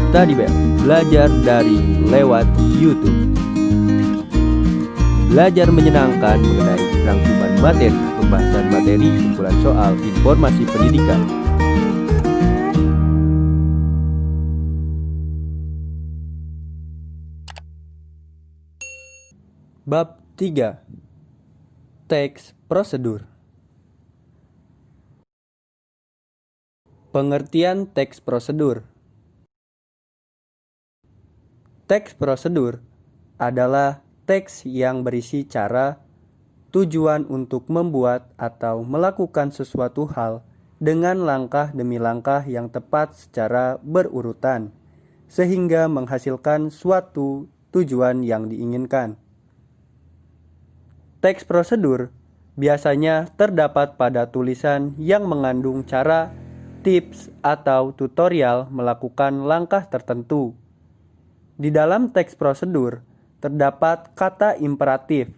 Studybell, belajar daring lewat YouTube. Belajar menyenangkan mengenai rangkuman materi, pembahasan materi, kumpulan soal, informasi pendidikan. Bab 3. Teks prosedur. Pengertian teks prosedur. Teks prosedur adalah teks yang berisi cara, tujuan untuk membuat atau melakukan sesuatu hal dengan langkah demi langkah yang tepat secara berurutan, sehingga menghasilkan suatu tujuan yang diinginkan. Teks prosedur biasanya terdapat pada tulisan yang mengandung cara, tips, atau tutorial melakukan langkah tertentu. Di dalam teks prosedur terdapat kata imperatif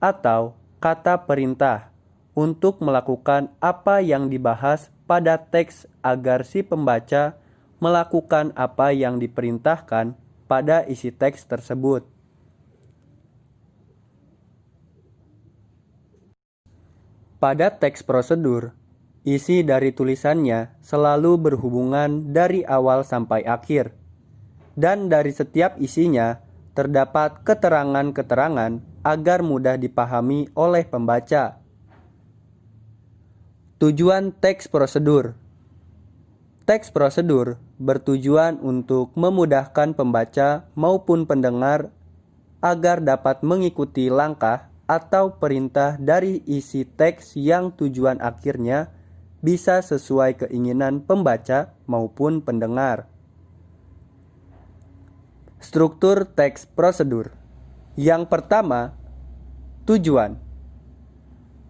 atau kata perintah untuk melakukan apa yang dibahas pada teks agar si pembaca melakukan apa yang diperintahkan pada isi teks tersebut. Pada teks prosedur, isi dari tulisannya selalu berhubungan dari awal sampai akhir, dan dari setiap isinya terdapat keterangan-keterangan agar mudah dipahami oleh pembaca. Tujuan teks prosedur. Teks prosedur bertujuan untuk memudahkan pembaca maupun pendengar agar dapat mengikuti langkah atau perintah dari isi teks yang tujuan akhirnya bisa sesuai keinginan pembaca maupun pendengar. Struktur teks prosedur. Yang pertama, tujuan.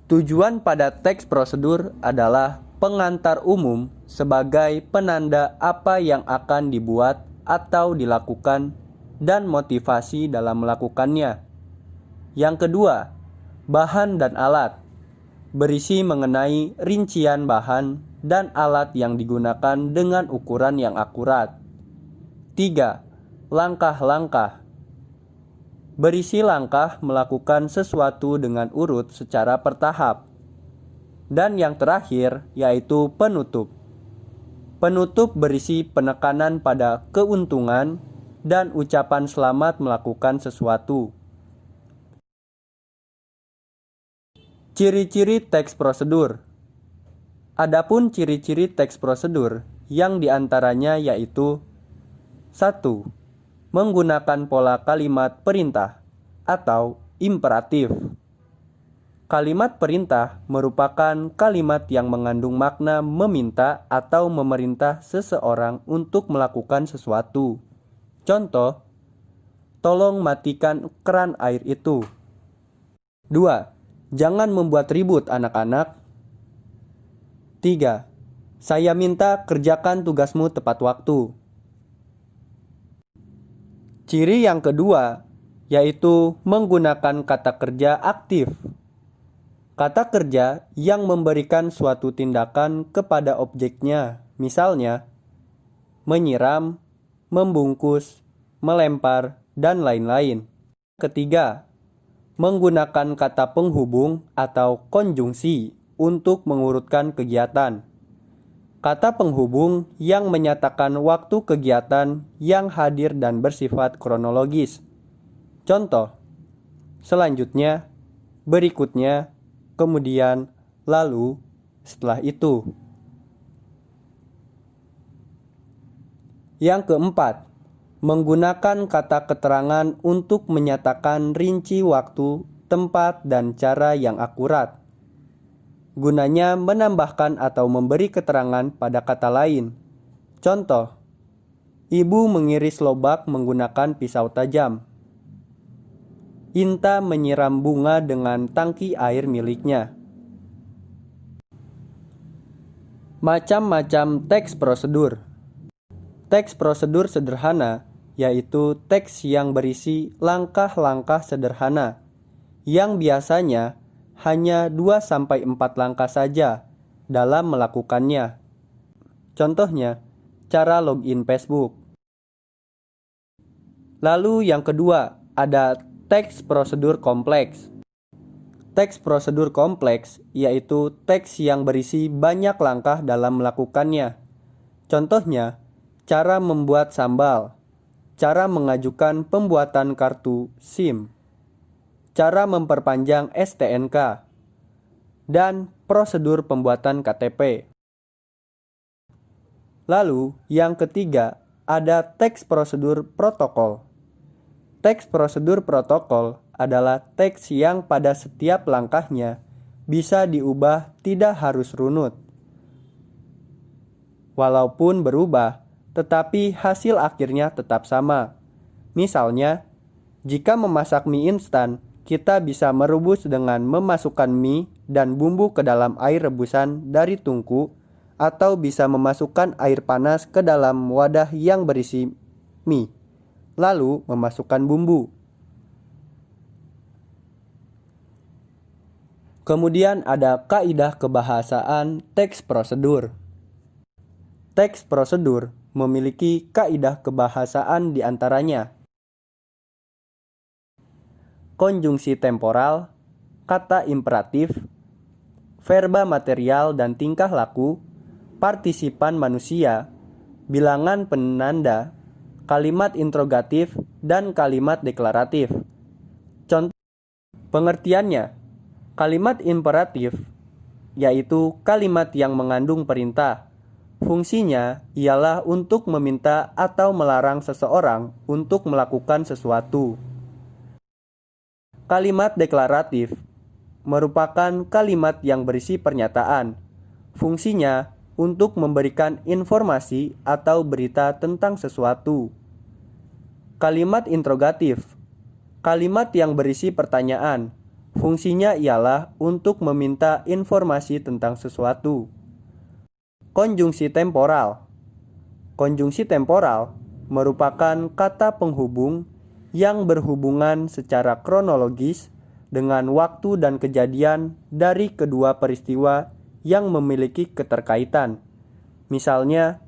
Tujuan pada teks prosedur adalah pengantar umum sebagai penanda apa yang akan dibuat atau dilakukan dan motivasi dalam melakukannya. Yang kedua, bahan dan alat. Berisi mengenai rincian bahan dan alat yang digunakan dengan ukuran yang akurat. 3. Langkah-langkah. Berisi langkah melakukan sesuatu dengan urut secara bertahap. Dan yang terakhir yaitu penutup. Penutup berisi penekanan pada keuntungan dan ucapan selamat melakukan sesuatu. Ciri-ciri teks prosedur. Adapun ciri-ciri teks prosedur yang diantaranya yaitu 1. Menggunakan pola kalimat perintah atau imperatif. Kalimat perintah merupakan kalimat yang mengandung makna meminta atau memerintah seseorang untuk melakukan sesuatu. Contoh, tolong matikan keran air itu. 2. Jangan membuat ribut anak-anak. 3. Saya minta kerjakan tugasmu tepat waktu. Ciri yang kedua yaitu menggunakan kata kerja aktif. Kata kerja yang memberikan suatu tindakan kepada objeknya, misalnya menyiram, membungkus, melempar, dan lain-lain. Ketiga, menggunakan kata penghubung atau konjungsi untuk mengurutkan kegiatan. Kata penghubung yang menyatakan waktu kegiatan yang hadir dan bersifat kronologis. Contoh, selanjutnya, berikutnya, kemudian, lalu, setelah itu. Yang keempat, menggunakan kata keterangan untuk menyatakan rinci waktu, tempat, dan cara yang akurat. Gunanya menambahkan atau memberi keterangan pada kata lain. Contoh, ibu mengiris lobak menggunakan pisau tajam. Inta menyiram bunga dengan tangki air miliknya. Macam-macam teks prosedur. Teks prosedur sederhana yaitu teks yang berisi langkah-langkah sederhana yang biasanya hanya 2-4 langkah saja dalam melakukannya. Contohnya, cara login Facebook. Lalu yang kedua, ada teks prosedur kompleks. Teks prosedur kompleks yaitu teks yang berisi banyak langkah dalam melakukannya. Contohnya, cara membuat sambal, cara mengajukan pembuatan kartu SIM, cara memperpanjang STNK, dan prosedur pembuatan KTP. Lalu, yang ketiga, ada teks prosedur protokol. Teks prosedur protokol adalah teks yang pada setiap langkahnya bisa diubah, tidak harus runut. Walaupun berubah, tetapi hasil akhirnya tetap sama. Misalnya, jika memasak mie instan, kita bisa merebus dengan memasukkan mie dan bumbu ke dalam air rebusan dari tungku, atau bisa memasukkan air panas ke dalam wadah yang berisi mie, lalu memasukkan bumbu. Kemudian ada kaidah kebahasaan teks prosedur. Teks prosedur memiliki kaidah kebahasaan di antaranya konjungsi temporal, kata imperatif, verba material dan tingkah laku, partisipan manusia, bilangan penanda, kalimat interrogatif, dan kalimat deklaratif. Contoh pengertiannya, kalimat imperatif yaitu kalimat yang mengandung perintah. Fungsinya ialah untuk meminta atau melarang seseorang untuk melakukan sesuatu. Kalimat deklaratif merupakan kalimat yang berisi pernyataan. Fungsinya untuk memberikan informasi atau berita tentang sesuatu. Kalimat interrogatif, kalimat yang berisi pertanyaan. Fungsinya ialah untuk meminta informasi tentang sesuatu. Konjungsi temporal. Konjungsi temporal merupakan kata penghubung yang berhubungan secara kronologis dengan waktu dan kejadian dari kedua peristiwa yang memiliki keterkaitan. Misalnya,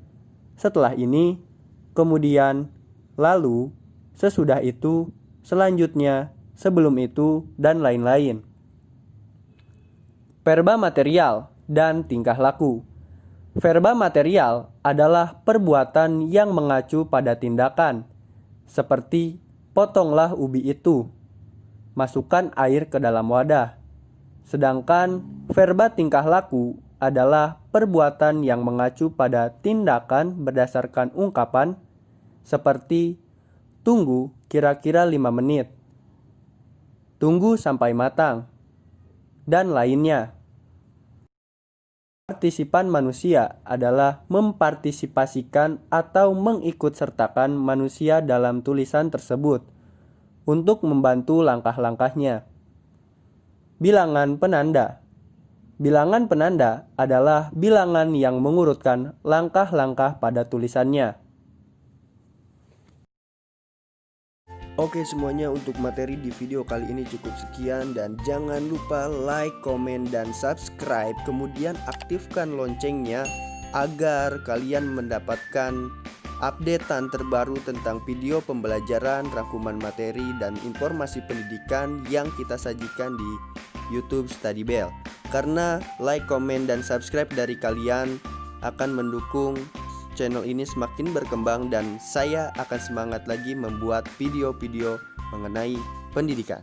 setelah ini, kemudian, lalu, sesudah itu, selanjutnya, sebelum itu, dan lain-lain. Verba material dan tingkah laku. Verba material adalah perbuatan yang mengacu pada tindakan, seperti potonglah ubi itu, masukkan air ke dalam wadah. Sedangkan verba tingkah laku adalah perbuatan yang mengacu pada tindakan berdasarkan ungkapan, seperti tunggu kira-kira 5 menit, tunggu sampai matang, dan lainnya. Partisipan manusia adalah mempartisipasikan atau mengikutsertakan manusia dalam tulisan tersebut untuk membantu langkah-langkahnya. Bilangan penanda. Bilangan penanda adalah bilangan yang mengurutkan langkah-langkah pada tulisannya. Oke semuanya, untuk materi di video kali ini cukup sekian, dan jangan lupa like, komen, dan subscribe. Kemudian aktifkan loncengnya agar kalian mendapatkan updatean terbaru tentang video pembelajaran, rangkuman materi, dan informasi pendidikan yang kita sajikan di YouTube Study Bell. Karena like, komen, dan subscribe dari kalian akan mendukung channel ini semakin berkembang, dan saya akan semangat lagi membuat video-video mengenai pendidikan.